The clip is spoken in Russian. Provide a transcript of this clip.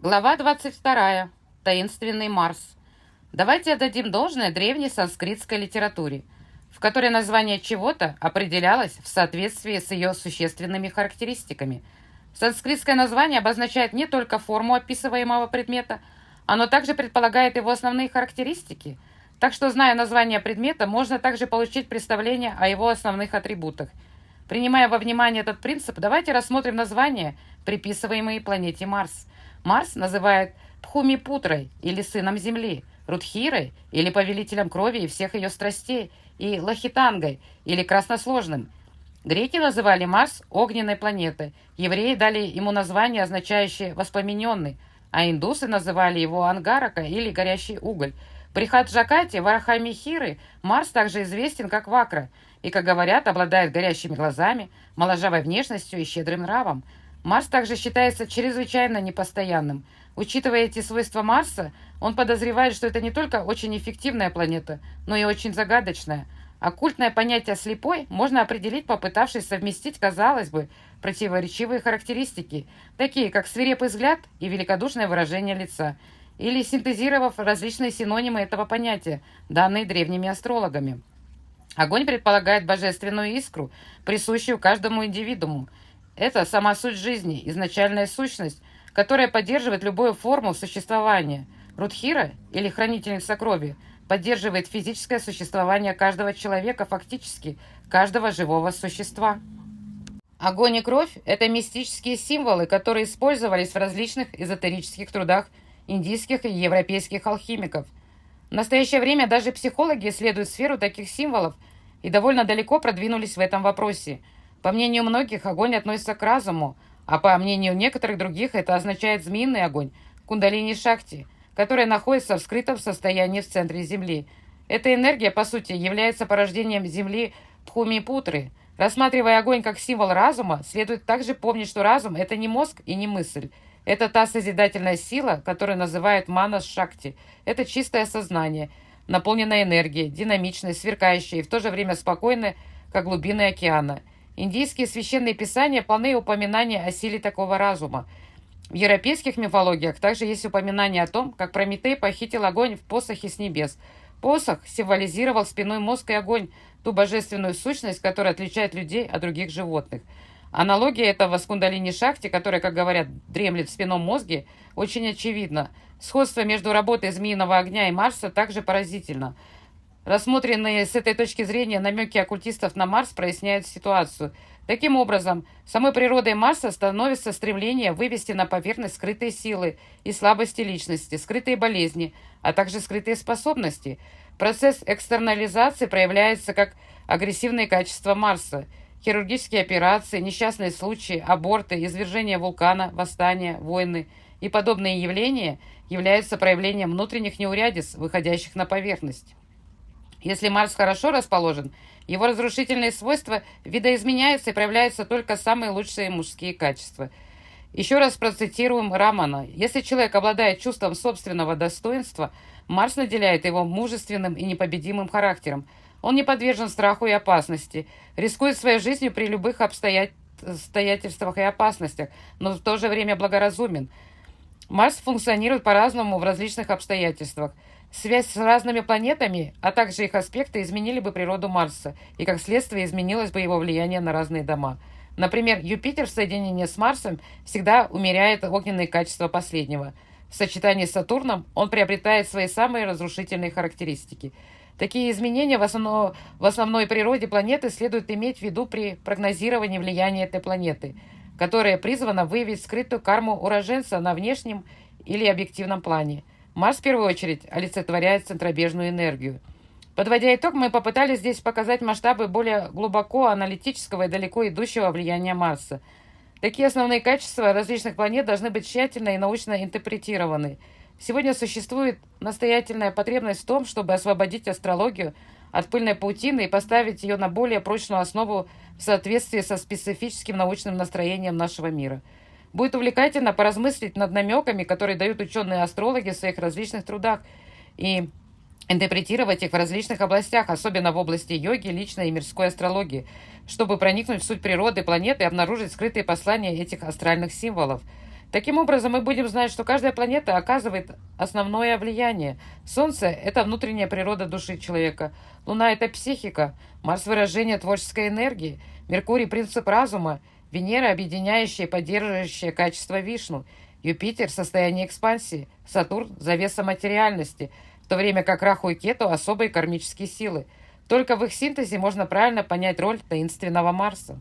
Глава 22. Таинственный Марс. Давайте отдадим должное древней санскритской литературе, в которой название чего-то определялось в соответствии с ее существенными характеристиками. Санскритское название обозначает не только форму описываемого предмета, оно также предполагает его основные характеристики. Так что, зная название предмета, можно также получить представление о его основных атрибутах. Принимая во внимание этот принцип, давайте рассмотрим названия, приписываемые планете Марс. Марс называют Пхумипутрой или сыном Земли, Рудхирой или повелителем крови и всех ее страстей, и Лахитангой или красносложным. Греки называли Марс огненной планетой, евреи дали ему название, означающее «воспламененный», а индусы называли его Ангарака или горящий уголь. При Хаджакате Варахамихиры Марс также известен как Вакра и, как говорят, обладает горящими глазами, моложавой внешностью и щедрым нравом. Марс также считается чрезвычайно непостоянным. Учитывая эти свойства Марса, он подозревает, что это не только очень эффективная планета, но и очень загадочная. Оккультное понятие «слепой» можно определить, попытавшись совместить, казалось бы, противоречивые характеристики, такие как свирепый взгляд и великодушное выражение лица, или синтезировав различные синонимы этого понятия, данные древними астрологами. Огонь предполагает божественную искру, присущую каждому индивидууму. Это сама суть жизни, изначальная сущность, которая поддерживает любую форму существования. Рудхира, или хранительница крови, поддерживает физическое существование каждого человека, фактически каждого живого существа. Огонь и кровь– это мистические символы, которые использовались в различных эзотерических трудах индийских и европейских алхимиков. В настоящее время даже психологи исследуют сферу таких символов и довольно далеко продвинулись в этом вопросе. По мнению многих, огонь относится к разуму, а по мнению некоторых других, это означает змеиный огонь, кундалини-шакти, которая находится в скрытом состоянии в центре Земли. Эта энергия, по сути, является порождением Земли Пхумипутры. Рассматривая огонь как символ разума, следует также помнить, что разум– это не мозг и не мысль. Это та созидательная сила, которую называют манас-шакти. Это чистое сознание, наполненное энергией, динамичное, сверкающее и в то же время спокойное, как глубины океана. Индийские священные писания полны упоминания о силе такого разума. В европейских мифологиях также есть упоминание о том, как Прометей похитил огонь в посохе с небес. Посох символизировал спинной мозг и огонь, ту божественную сущность, которая отличает людей от других животных. Аналогия этого с кундалини-шакти, которая, как говорят, дремлет в спинном мозге, очень очевидна. Сходство между работой змеиного огня и Марса также поразительно. Рассмотренные с этой точки зрения намеки оккультистов на Марс проясняют ситуацию. Таким образом, самой природой Марса становится стремление вывести на поверхность скрытые силы и слабости личности, скрытые болезни, а также скрытые способности. Процесс экстернализации проявляется как агрессивные качества Марса. Хирургические операции, несчастные случаи, аборты, извержение вулкана, восстания, войны и подобные явления являются проявлением внутренних неурядиц, выходящих на поверхность. Если Марс хорошо расположен, его разрушительные свойства видоизменяются и проявляются только самые лучшие мужские качества. Еще раз процитируем Рамана. Если человек обладает чувством собственного достоинства, Марс наделяет его мужественным и непобедимым характером. Он не подвержен страху и опасности, рискует своей жизнью при любых обстоятельствах и опасностях, но в то же время благоразумен. Марс функционирует по-разному в различных обстоятельствах. Связь с разными планетами, а также их аспекты изменили бы природу Марса, и как следствие изменилось бы его влияние на разные дома. Например, Юпитер в соединении с Марсом всегда умеряет огненные качества последнего. В сочетании с Сатурном он приобретает свои самые разрушительные характеристики. Такие изменения в основной природе планеты следует иметь в виду при прогнозировании влияния этой планеты, которая призвана выявить скрытую карму уроженца на внешнем или объективном плане. Марс, в первую очередь, олицетворяет центробежную энергию. Подводя итог, мы попытались здесь показать масштабы более глубоко аналитического и далеко идущего влияния Марса. Такие основные качества различных планет должны быть тщательно и научно интерпретированы. Сегодня существует настоятельная потребность в том, чтобы освободить астрологию от пыльной паутины и поставить ее на более прочную основу в соответствии со специфическим научным настроением нашего мира. Будет увлекательно поразмыслить над намеками, которые дают ученые-астрологи в своих различных трудах, и интерпретировать их в различных областях, особенно в области йоги, личной и мирской астрологии, чтобы проникнуть в суть природы планеты и обнаружить скрытые послания этих астральных символов. Таким образом, мы будем знать, что каждая планета оказывает основное влияние. Солнце– это внутренняя природа души человека. Луна– это психика. Марс– выражение творческой энергии. Меркурий– принцип разума. Венера– объединяющая и поддерживающая качество Вишну. Юпитер– состояние экспансии. Сатурн– завеса материальности. В то время как Раху и Кету– особые кармические силы. Только в их синтезе можно правильно понять роль таинственного Марса.